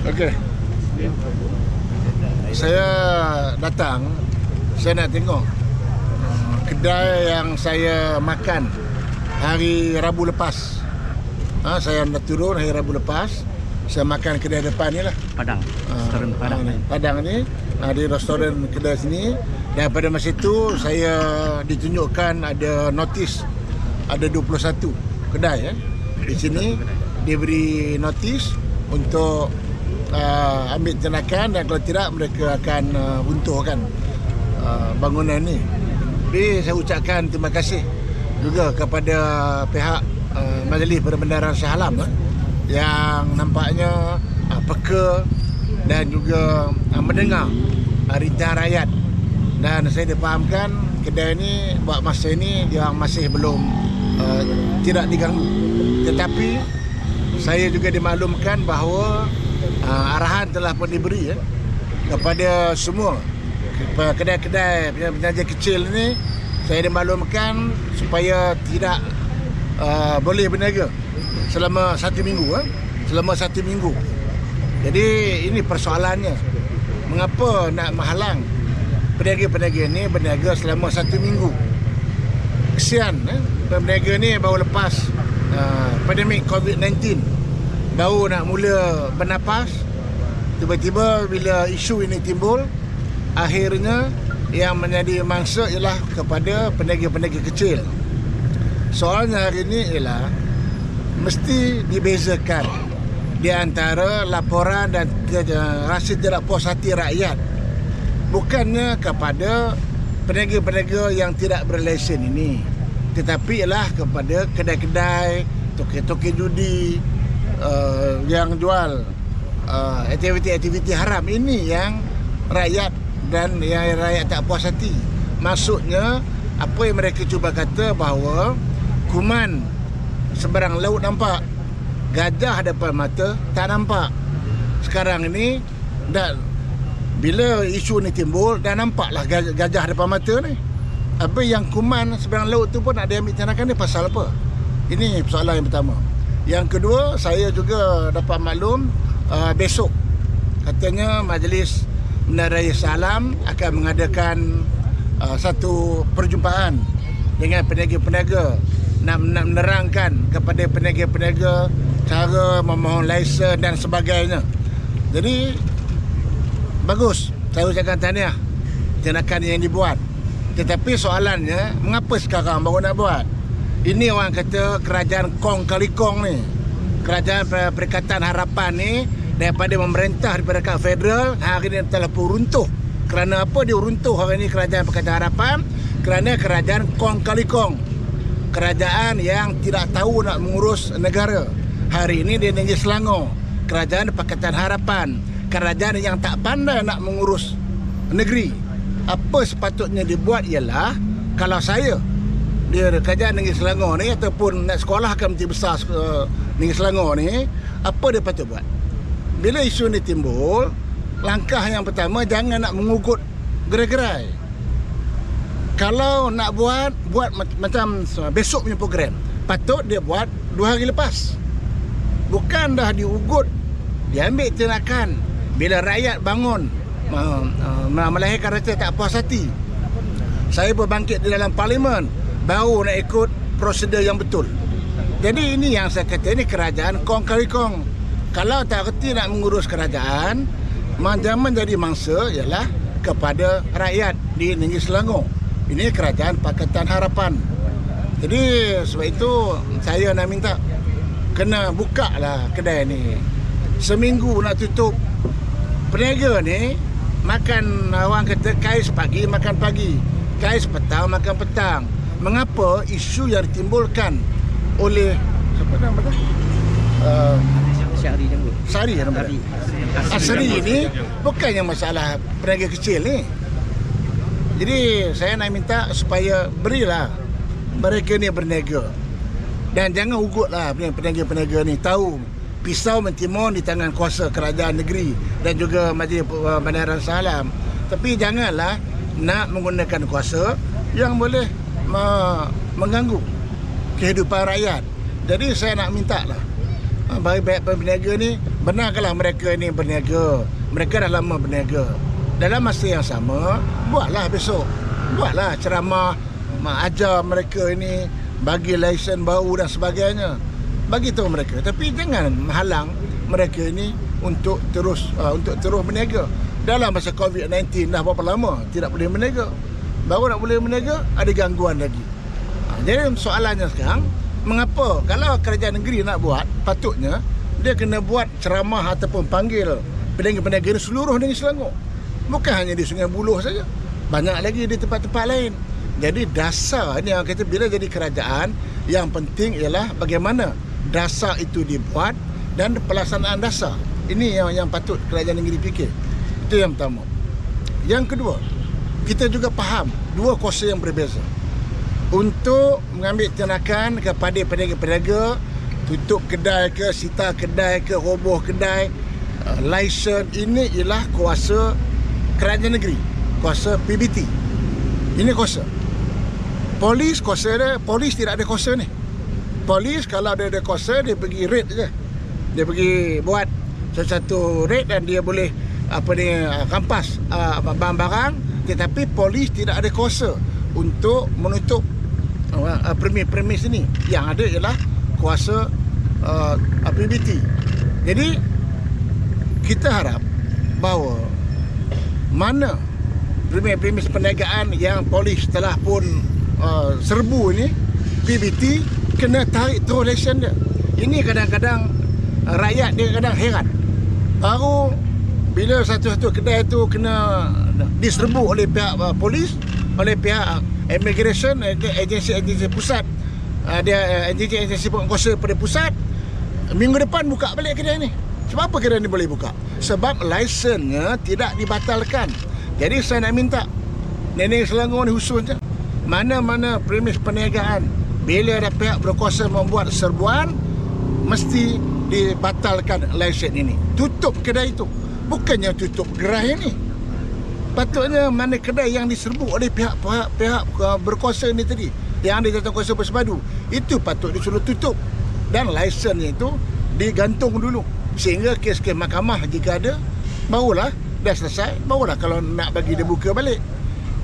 Okey. Saya datang, saya nak tengok kedai yang saya makan hari Rabu lepas. Saya nak turun hari Rabu lepas. Saya makan kedai depan ni lah. Padang. Restoran Padang. Padang ni. Di restoran kedai sini. Dan pada masa itu saya ditunjukkan ada notis ada 21 kedai di sini diberi notis untuk ambil tindakan, dan kalau tidak mereka akan runtuhkan bangunan ni. Jadi saya ucapkan terima kasih juga kepada pihak Majlis Perbendaharaan Shah Alam yang nampaknya peka dan juga mendengar rintihan rakyat, dan saya dipahamkan kedai ni buat masa ini dia masih belum tidak diganggu. Tetapi saya juga dimaklumkan bahawa arahan telah pun diberi kepada semua kedai-kedai penyajian kecil ni. Saya dimaklumkan supaya tidak boleh berniaga selama 1 minggu. Selama 1 minggu. Jadi ini persoalannya, mengapa nak menghalang peniaga-peniaga ni berniaga selama 1 minggu. Kesian peniaga ni baru lepas pandemik COVID-19, baru nak mula bernapas. Tiba-tiba bila isu ini timbul, akhirnya yang menjadi mangsa ialah kepada peniaga-peniaga kecil. Soalnya hari ini ialah mesti dibezakan di antara laporan dan rasa tidak puas hati rakyat, bukannya kepada peniaga-peniaga yang tidak berlesen ini, tetapi ialah kepada kedai-kedai, toke-toke judi yang jual aktiviti-aktiviti haram ini yang rakyat dan yang rakyat tak puas hati. Maksudnya apa yang mereka cuba kata bahawa kuman seberang laut nampak, gajah depan mata tak nampak. Sekarang ini dah bila isu ni timbul, dah nampaklah gajah depan mata ni. Apa yang kuman seberang laut tu pun nak diambil tindakan ni pasal apa? Ini persoalan yang pertama. Yang kedua, saya juga dapat maklum besok katanya Majlis Perbendaharaan Shah Alam akan mengadakan satu perjumpaan dengan peniaga-peniaga, nak menerangkan kepada peniaga-peniaga cara memohon lesen dan sebagainya. Jadi bagus, saya ucapkan tahniah tindakan yang dibuat. Tetapi soalannya, mengapa sekarang baru nak buat? Ini orang kata kerajaan kong kali kong ni, kerajaan Perikatan Harapan ni, daripada memerintah daripada kat federal, hari ini telah pun runtuh. Kerana apa dia runtuh hari ini kerajaan Perikatan Harapan? Kerana kerajaan kong kali kong, kerajaan yang tidak tahu nak mengurus negara. Hari ini dia Negeri Selangor, kerajaan Pakatan Harapan, kerajaan yang tak pandai nak mengurus negeri. Apa sepatutnya dibuat ialah, kalau saya dia kerajaan Negeri Selangor ni ataupun nak sekolahkan Menteri Besar Negeri Selangor ni, apa dia patut buat? Bila isu ni timbul, langkah yang pertama, jangan nak mengugut gerai-gerai. Kalau nak buat macam besok punya program, patut dia buat 2 hari lepas. Bukan dah diugut, diambil tindakan bila rakyat bangun melahirkan rasa tak puas hati. Saya berbangkit di dalam parlimen, baru nak ikut prosedur yang betul. Jadi ini yang saya kata, ini kerajaan kong kali kong. Kalau tak reti nak mengurus kerajaan, zaman jadi mangsa ialah kepada rakyat di Negeri Selangor. Ini kerajaan Pakatan Harapan. Jadi sebab itu saya nak minta kena buka lah kedai ni. Seminggu nak tutup. Peniaga ni makan, orang kata kais pagi makan pagi, kais petang makan petang. Mengapa isu yang ditimbulkan oleh siapa nama dia? Syahri Janggut. Sari nama dia. Asri ini bukannya masalah peniaga kecil ni. Jadi saya nak minta supaya berilah mereka ni berniaga. Dan jangan ugutlah peniaga-peniaga ni, tahu pisau mentimun di tangan kuasa kerajaan negeri dan juga Majlis Perbendaharaan Shah Alam. Tapi janganlah nak menggunakan kuasa yang boleh mengganggu kehidupan rakyat. Jadi saya nak minta lah, bagi pihak berniaga ni, benarkanlah mereka ni berniaga. Mereka dah lama berniaga. Dalam masa yang sama, buatlah besok, buatlah ceramah, ajar mereka ini, bagi lesen baru dan sebagainya. Bagi tahu mereka. Tapi jangan menghalang mereka ini untuk terus berniaga. Dalam masa COVID-19 dah berapa lama tidak boleh berniaga. Baru nak boleh berniaga, ada gangguan lagi. Jadi soalannya sekarang, mengapa kalau kerajaan negeri nak buat, patutnya dia kena buat ceramah ataupun panggil peniaga-peniaga di seluruh negeri Selangor. Bukan hanya di Sungai Buloh saja. Banyak lagi di tempat-tempat lain. Jadi dasar ni, yang kata bila jadi kerajaan, yang penting ialah bagaimana dasar itu dibuat dan pelaksanaan dasar. Ini yang patut kerajaan negeri fikir. Itu yang pertama. Yang kedua, kita juga faham dua kuasa yang berbeza. Untuk mengambil tindakan kepada peniaga-peniaga, tutup kedai ke, sita kedai ke, roboh kedai, lesen, ini ialah kuasa kerajaan negeri, kuasa PBT. Ini kuasa. Polis kuasa dia, polis tidak ada kuasa ni. Polis kalau dia ada kuasa, dia pergi raid je. Dia pergi buat sesuatu raid dan dia boleh rampas barang-barang, tetapi polis tidak ada kuasa untuk menutup premis ini. Yang ada ialah kuasa PBT. Jadi kita harap bahawa mana premis perniagaan yang polis telah pun serbu ini, PBT kena tarik terus lesen dia. Ini kadang-kadang rakyat dia kadang heran. Baru bila satu-satu kedai itu kena diserbu oleh pihak polis, oleh pihak immigration, agensi pusat, dia agensi penguasa pada pusat, minggu depan buka balik kedai ni. Sebab apa kedai ni boleh buka? Sebab lisennya tidak dibatalkan. Jadi saya nak minta Nenek Selangor ni khususnya, mana-mana premis perniagaan, bila ada pihak berkuasa membuat serbuan, mesti dibatalkan lesen ini. Tutup kedai itu. Bukannya tutup gerai ini. Patutnya mana kedai yang diserbu oleh pihak berkuasa ini tadi, yang ada jawatan kuasa bersepadu, itu patut disuruh tutup. Dan lisennya itu digantung dulu. Sehingga kes-kes mahkamah jika ada, barulah dah selesai, barulah kalau nak bagi dia buka balik.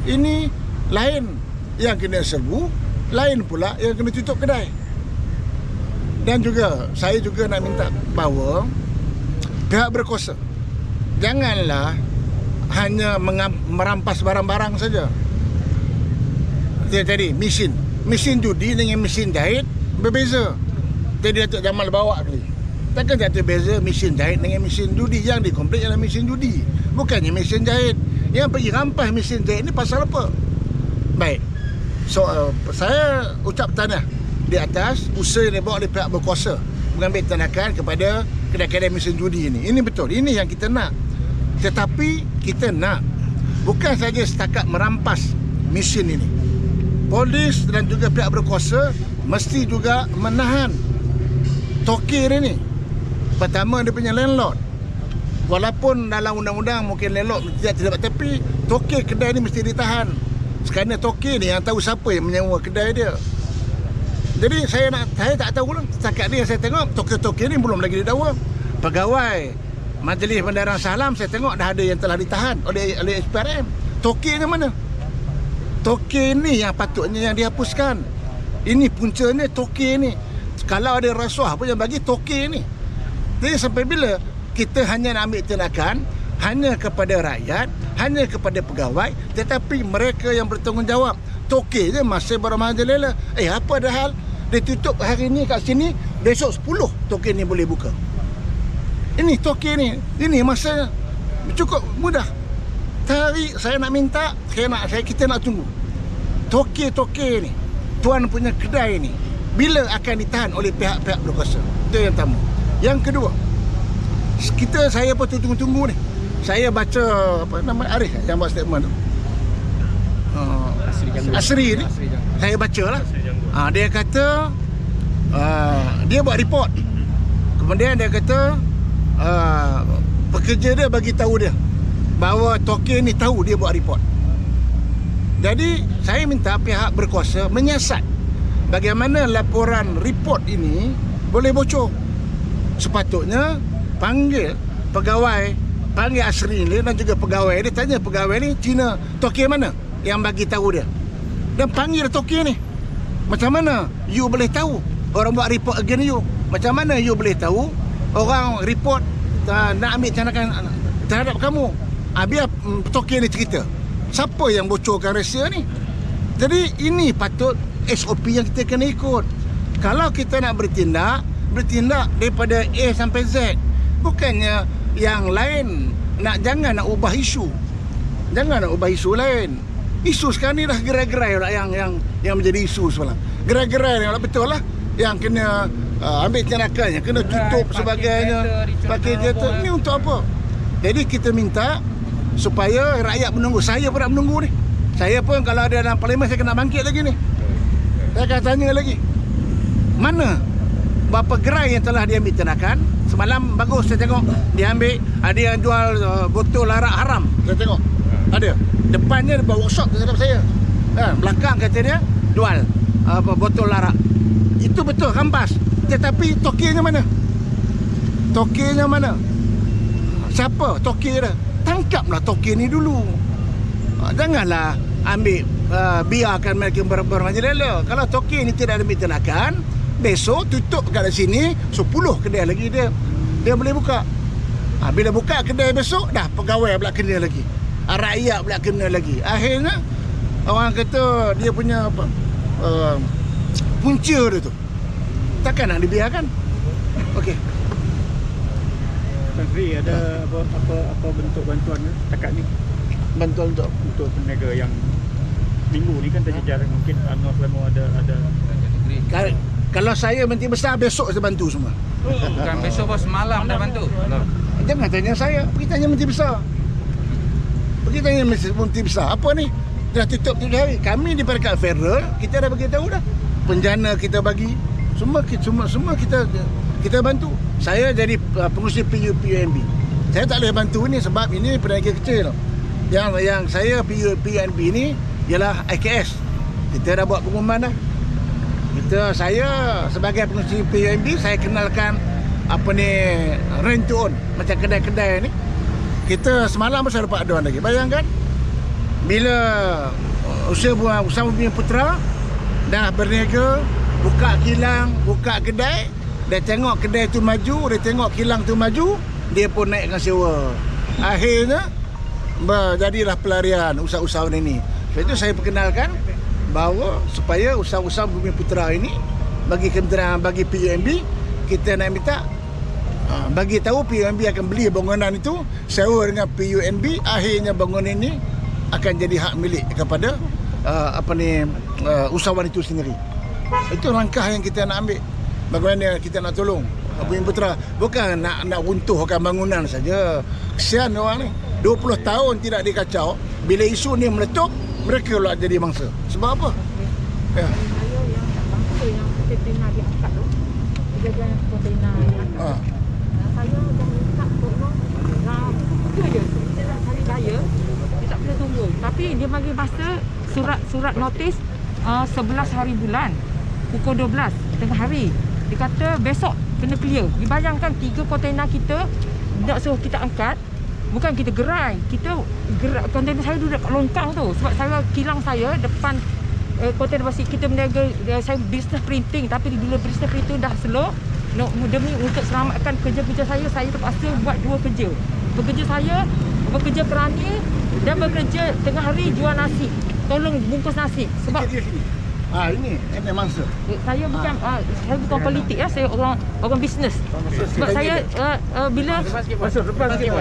Ini lain yang kena serbu, lain pula yang kena tutup kedai. Dan juga saya juga nak minta bahawa pihak berkuasa janganlah hanya merampas barang-barang saja. Jadi mesin judi dengan mesin jahit berbeza. Jadi Datuk Jamal bawa tadi, takkan tak beza mesin jahit dengan mesin judi. Yang dikomplain adalah mesin judi, bukannya mesin jahit. Yang pergi rampas mesin jahit ni pasal apa? Baik, so saya ucap tahniah di atas usaha yang dibawa oleh pihak berkuasa mengambil tindakan kepada kedai-kedai mesin judi ini. Ini betul, ini yang kita nak. Tetapi kita nak bukan saja setakat merampas mesin ini. Polis dan juga pihak berkuasa mesti juga menahan tokir ini. Pertama, dia punya landlord. Walaupun dalam undang-undang mungkin landlord tidak, tapi tokir kedai ini mesti ditahan. Sekarang tokir ni yang tahu siapa yang menyewa kedai dia. Jadi saya tak tahu lah. Setakat ni yang saya tengok, tokir-tokir ni belum lagi didakwa. Pegawai Majlis Bandaran Shah Alam saya tengok dah ada yang telah ditahan oleh SPRM. Tokir ni mana? Tokir ni yang patutnya yang dihapuskan. Ini puncanya tokir ni. Kalau ada rasuah pun yang bagi tokir ni. Jadi sampai bila kita hanya nak ambil tindakan hanya kepada rakyat, hanya kepada pegawai, tetapi mereka yang bertanggungjawab, tokir je masih beramajalela. Apa dah hal? Dia tutup hari ni kat sini, besok 10 tokir ni boleh buka. Ini tokir ni, ini masa cukup mudah. Tarik, saya nak minta, kita nak tunggu. Tokir-tokir ni, tuan punya kedai ni, bila akan ditahan oleh pihak-pihak berkuasa? Itu yang pertama. Yang kedua, saya pun tunggu-tunggu ni. Saya baca Arif yang buat statement tu. Asri ni, saya baca lah. Dia kata dia buat report. Kemudian dia kata pekerja dia bagi tahu dia bahawa tokir ni tahu dia buat report. Jadi saya minta pihak berkuasa menyiasat bagaimana laporan report ini boleh bocor. Sepatutnya panggil pegawai, panggil Asri ni dan juga pegawai dia, tanya pegawai ni Cina Tokyo mana yang bagi tahu dia, dan panggil Tokyo ni. Macam mana you boleh tahu orang buat report against you? Macam mana you boleh tahu orang report nak ambil tindakan terhadap kamu? Biar Tokyo ni cerita siapa yang bocorkan rahsia ni. Jadi ini patut SOP yang kita kena ikut. Kalau kita nak bertindak daripada A sampai Z. Bukannya yang lain jangan nak ubah isu. Jangan nak ubah isu lain. Isu sekarang ni dah gerai-gerai lah yang menjadi isu sekarang. Gerai-gerai yang betul lah yang kena ambil tindakannya, kena tutup sebagainya, pakai kereta ni untuk apa? Jadi kita minta supaya rakyat menunggu. Saya pun nak menunggu ni. Saya pun kalau ada dalam parlimen saya kena bangkit lagi ni. Saya akan tanya lagi, mana berapa gerai yang telah diambil tindakan. Semalam bagus saya tengok dia ambil, ada yang jual botol arak haram. Saya tengok ada depannya dia buat workshop terhadap saya, belakang kata dia jual botol arak. Itu betul rampas. Tetapi tokinya mana? Tokinya mana? Siapa toki dia? Tangkaplah toki ni dulu. Janganlah ambil biarkan mereka bermajalela. Kalau toki ni tidak ada tindakan, besok tutup kat sini 10 kedai lagi dia boleh buka. Bila buka kedai besok dah pegawai pula kena lagi, rakyat pula kena lagi. Akhirnya orang kata dia punya punca dia tu takkan nak dibiarkan. Okey. Tuan Sri, ada apa bentuk bantuan setakat ni? Bantuan untuk peniaga yang minggu ni kan terjejar, mungkin Anwar Selangor ada kalau saya Menteri Besar besok saya bantu semua. Bukan besok bos, malam dah bantu. Jangan tanya saya, pergi tanya Menteri Besar. Pergi tanya Menteri Besar. Apa ni? Dah tutup 7 hari. Kami di Peringkat Federal kita dah bagi tahu dah. Penjana kita bagi. Semua kita bantu. Saya jadi pengurusi PUNB. Saya tak boleh bantu ni sebab ini peniaga kecil. Yang saya PUNB ni ialah IKS. Kita dah buat pengumuman dah. Saya sebagai pengurusi PUNB, saya kenalkan apa ni, rent to own macam kedai-kedai ni. Kita semalam pun saya dapat aduan lagi. Bayangkan bila usaha Bumi Putra dah berniaga, buka kilang, buka kedai, dia tengok kedai tu maju, dia tengok kilang tu maju, dia pun naikkan sewa. Akhirnya jadilah pelarian usaha-usaha ini. Sebab itu saya perkenalkan bahawa supaya usaha-usaha Bumi Putra ini bagi kementerian, bagi PUNB, kita nak minta bagi tahu PUNB akan beli bangunan itu, sewa dengan PUNB, akhirnya bangunan ini akan jadi hak milik kepada usahawan itu sendiri. Itu langkah yang kita nak ambil. Bagaimana kita nak tolong Bumi Putra, bukan nak runtuhkan bangunan saja. Kesian orang ni 20 tahun tidak dikacau, bila isu ni meletup mereka pula jadi mangsa. Sebab apa? Ya. Saya yang bangsa yang kontainer diangkat tu, penjaga kontainer diangkat. Saya dah minta tolong itu je. Kita nak cari raya, dia tak boleh tunggu. Tapi dia bagi masa surat notis 11 hari bulan, pukul 12 tengah hari. Dia kata besok kena clear. Dibayangkan 3 kontainer kita nak suruh kita angkat. Bukan kita gerai, kontainer saya duduk kat longkang tu. Sebab kilang saya depan kontainer basi, kita berniaga, saya business printing. Tapi bila business printing dah slow, demi untuk selamatkan kerja-kerja saya terpaksa buat 2 kerja. Bekerja kerani dan bekerja tengah hari jual nasi. Tolong bungkus nasi. Sebab ini mangsa. Saya bukan saya bukan politik ya, saya orang bisnes. Sebab saya bila masuk depan sikit.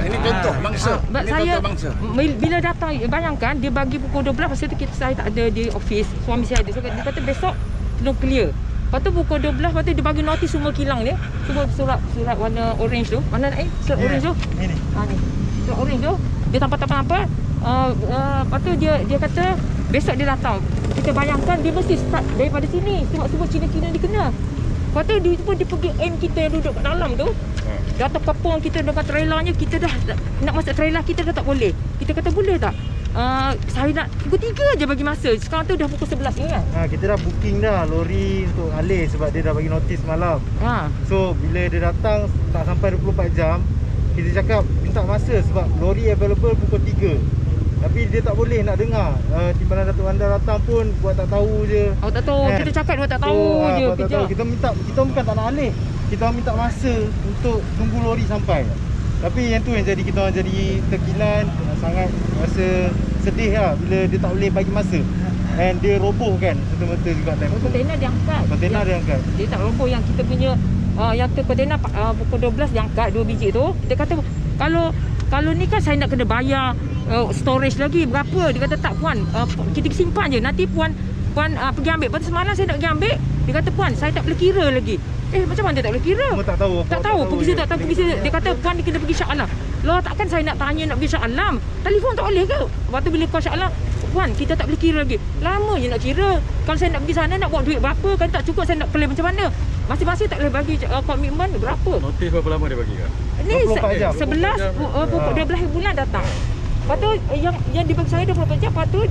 Ini contoh mangsa. Ini saya contoh mangsa. Bila datang, bayangkan dia bagi pukul 12, pasal tu saya tak ada di office, suami saya ada. So, dia kata besok kena clear. Lepas tu pukul 12, lepas tu dia bagi notis semua kilang dia. Semua surat warna orange tu. Mana nak surat orange tu? Ni. Ni. Surat orange tu dia tanpa apa. Lepas tu dia kata besok dia datang. Kita bayangkan dia mesti start daripada sini. Sebab semua Cina-Cina dia kena. Lepas tu dia pergi end kita yang duduk kat dalam tu. Dia atas kepung kita dengan trailernya. Kita dah nak masuk trailer, kita dah tak boleh. Kita kata boleh tak? saya nak pukul 3 je bagi masa. Sekarang tu dah pukul 11 ni kan. Kita dah booking dah lori untuk alih sebab dia dah bagi notis malam. So bila dia datang tak sampai 24 jam, kita cakap minta masa sebab lori available pukul 3. Tapi dia tak boleh nak dengar. Timbalan Datuk Wanda datang pun buat tak tahu je. Tak tahu. Kita cakap dia tak tahu je. Buat tak tahu. Kita bukan tak nak alih. Kita minta masa untuk tunggu lori sampai. Tapi yang tu yang jadi kita orang jadi terkilan, sangat rasa sedih lah bila dia tak boleh bagi masa. And dia roboh kan serta-merta juga time tu. Kontena dia angkat. Dia angkat. Dia tak roboh yang kita punya yang tu kontena pukul 12 dia angkat 2 biji tu. Dia kata kalau ni kan saya nak kena bayar storage lagi berapa. Dia kata tak puan, kita simpan je. Nanti puan pergi ambil. Lepas semalam saya nak pergi ambil. Dia kata puan saya tak boleh kira lagi. Macam mana dia tak boleh kira? Tak tahu. Tak tahu. Pergi sini tak tahu pergi sini. Dia kata puan ni kena pergi Shah Alam. Loh takkan saya nak tanya nak pergi Shah Alam. Telefon tak boleh ke? Waktu bila kau Shah Alam, puan kita tak boleh kira lagi. Lama je nak kira. Kalau saya nak pergi sana nak buat duit berapa? Kan tak cukup saya nak claim macam mana? Masing-masing tak boleh bagi komitmen berapa. Notis berapa lama dia bagi ke? Ni 24 jam. 11 pukul 12 bulan datang. Lepas tu yang dibagi saya 24 jam. Lepas tu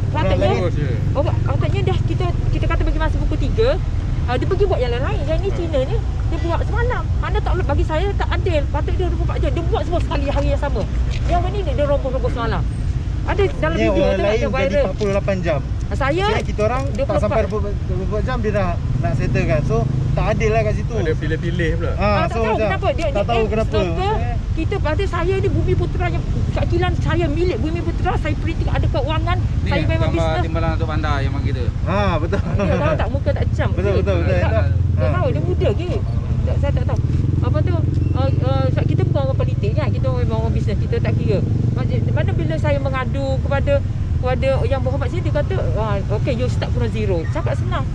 katanya dah kita kata bagi masa pukul 3. Dia pergi buat yang lain. Yang ni Cina ni dia buat semalam. Mana tak boleh bagi saya tak adil. Patut dia 24 jam. Dia buat semua sekali hari yang sama. Yang ni dia roboh-roboh semalam. Ada dalam Yang video orang tu lain ada jadi viral. 48 jam. Saya kita orang tak sampai 24 jam dia dah nak settle kan. So tak adil lah kat situ. Ada pilih-pilih pula. tak tahu kenapa dia tak tahu kenapa. Kita pada saya ni Bumi Putera yang kat kilang saya milik Bumi Putera, saya printing ada keuangan, Ni saya memang gambar bisnes. timbalan Datuk Wanda yang bagi kita. Betul. Dia tahu tak muka tak cam. Betul. Tak tahu dia muda ke. Saya tak tahu. Apa tu kita bukan orang politik kan, kita memang orang bisnes, kita tak kira. Mana bila saya mengadu kepada yang berhormat sini, dia kata okay you start from zero. Cakap senang.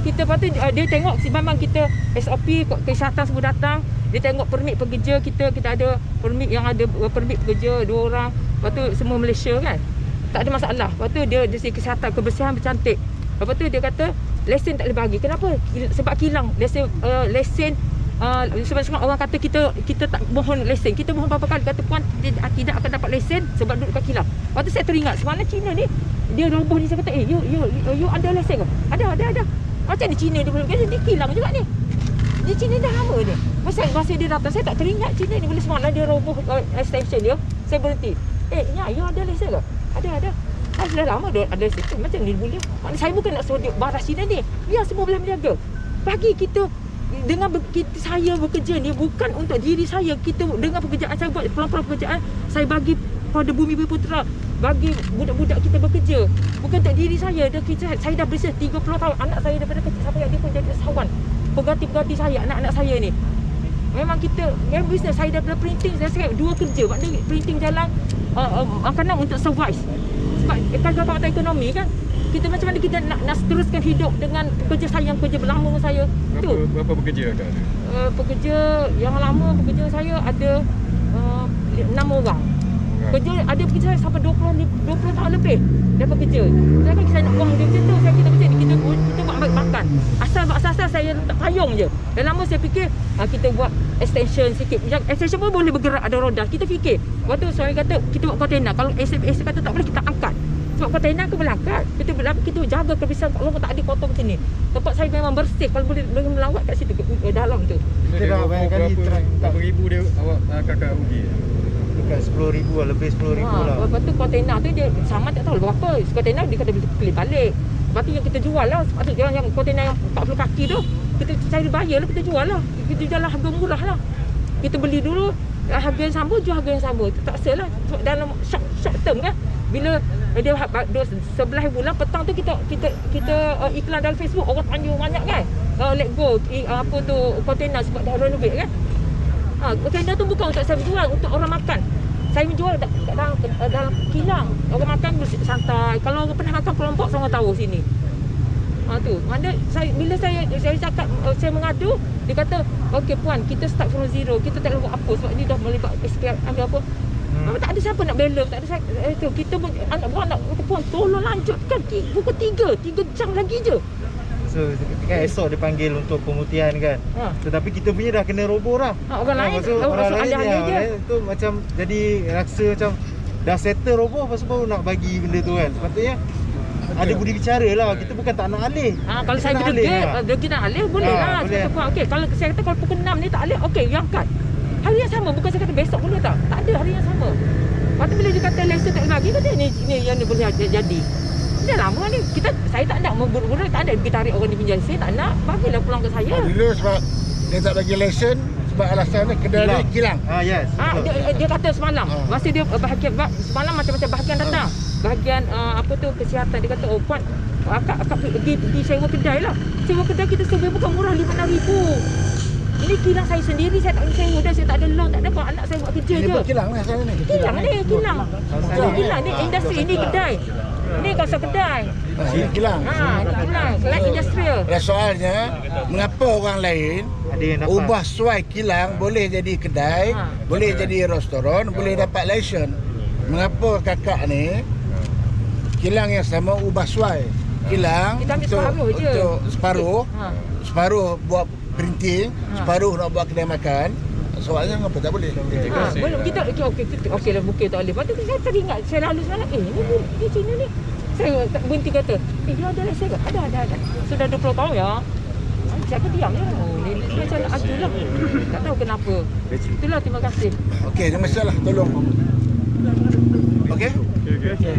Kita patut dia tengok memang kita SOP kesihatan semua datang. Dia tengok permit pekerja kita ada permit yang ada permit pekerja 2 orang. Lepas tu semua Malaysia kan. Tak ada masalah. Lepas tu dia dari kesihatan kebersihan bercantik. Lepas tu dia kata lesen tak boleh bagi. Kenapa? Sebab kilang lesen sebab orang kata kita tak mohon lesen. Kita mohon berapa kali kata puan tidak akan dapat lesen sebab duduk kat kilang. Lepas tu saya teringat semalam Cina ni dia roboh ni, saya kata you ada lesen ke? Ada. Macam di Cina dia belum di kilang juga ni. Di Cina dah lama ni. Masa dia datang saya tak teringat Cina ni. Bila semalam dia roboh extension dia, saya berhenti. You ada lesen ke? Ada. Dah lama ada lesen. Macam ni boleh. Saya bukan nak suruh dia baras Cina ni. Biar semua boleh menjaga. Bagi kita dengan saya bekerja ni bukan untuk diri saya. Kita dengan pekerjaan saya buat pelan-pelan pekerjaan saya bagi pada Bumi Putera, bagi budak-budak kita bekerja. Bukan untuk diri saya. Saya dah bersih 30 tahun. Anak saya daripada kecil sampai dia pun jadi usahawan. Pengganti saya, anak-anak saya ni. Memang bisnes saya daripada printing. Saya cakap 2 kerja. Maknanya printing jalan makanan untuk survive. Sebab kagak ekonomi kan. Kita macam mana kita nak teruskan hidup dengan pekerja saya yang kerja berlama saya. Berapa pekerja ada? Pekerja yang lama pekerja saya ada 6 orang. Ada pekerja saya sampai 20 tahun lebih dia bekerja. Saya kan saya nak buang dia macam tu. Kita macam ni kita buat ambil makan. Asal saya letak payung je. Dan lama saya fikir kita buat extension sikit. Extension pun boleh bergerak, ada roda. Kita fikir. Waktu suami kata kita buat kontena. Kalau SF kata tak boleh, kita angkat. Sebab kontena aku boleh angkat. Kita jaga kebersihan. Kalau tak ada kotor macam ni. Tempat saya memang bersih. Kalau boleh melawat kat situ dalam tu. Kita dah banyak kali berapa ribu dia awak kakak rugi? Dekat 10,000 lah, lebih 10,000 lah. Lepas tu kontena tu dia sama tak tahu berapa. Kontena dia kata boleh beli balik. Lepas tu yang kita jual lah. Lepas tu yang kontena yang 40 kaki tu kita cari bayar lah, kita jual lah. Kita jual lah harga murah lah. Kita beli dulu harga yang sama, jual harga yang sama. Tak sel lah. Dalam short term kan. Bila dia 11 bulan petang tu kita iklan dalam Facebook, orang tanya banyak kan. Let go apa tu kontena sebab dah renovate kan. Kontena tu bukan untuk saya jual, untuk orang makan. Saya menjual dalam kilang. Orang makan santai. Kalau orang pernah makan kelompok semua tahu sini. Tu. Mana bila saya cakap saya mengadu, dia kata, "Okey puan, kita start from zero. Kita tak boleh buat apa sebab ni dah melibat SPR ambil apa." Tak ada siapa nak bela, tak ada siapa. Kita anak buah nak kata, "Puan, tolong lanjutkan pukul 3 jam lagi je." So kan esok dia panggil untuk pemutihan kan. Tetapi kita punya dah kena roboh dah. Orang lain orang lain ada je. tu macam jadi rasa macam dah settle roboh, lepas tu baru nak bagi benda tu kan. Sepatutnya ada budi bicara lah. Kita bukan tak nak alih. Kalau saya nak alih lah. degil nak alih boleh lah. boleh. Saya kata, okey, kalau saya kata kalau pukul 6 ni tak alih, okey, yang cut. Hari yang sama, bukan saya kata besok boleh tak? Tak ada hari yang sama. Lepas tu bila dia kata lesen tak bagi, kata ni yang ni boleh jadi. Dah lama ni, saya tak nak memburu-buru, tak ada pergi tarik orang di pinjam. Saya tak nak, bagilah pulang ke saya. Dulu sebab dia tak bagi lesen sebab alasan ni kedai dia kilang. Yes. Dia kata semalam. Masa dia bahagian semalam macam-macam bahagian datang. Bahagian apa tu kesihatan, dia kata, "Oh puan, akak pergi sewa kedai lah. Sewa kedai kita sewa bukan murah, RM5,000. Ini kilang saya sendiri, saya tak boleh sewa dah, saya tak ada loan, tak ada apa, anak saya buat kerja Dia je." buat kilang lah sana ni. Kilang ni, kilang. Kilang ni industri, ini kedai. Ini kawasan kedai. Ini kilang. Kilang, light industrial. Soalnya mengapa orang lain Ada yang dapat. ubah suai kilang boleh jadi kedai, boleh jadi restoran, boleh dapat lesen. Mengapa kakak ni kilang yang sama ubah suai? Kilang Kita ambil separuh je. untuk separuh buat printing, separuh nak buat kedai makan. Soalnya mengapa tak boleh? Belum kita okey lah mungkin tak boleh. Lepas tu saya teringat saya lalu semalam ni di sini ni. Saya berhenti kata, dia ada lesen ke? Ada. Sudah 20 tahun ya. Saya pun diam je. Dia macam nak aju lah. Tak tahu kenapa. Itulah, terima kasih. Okey, jangan masalah, tolong. Okey? Okay.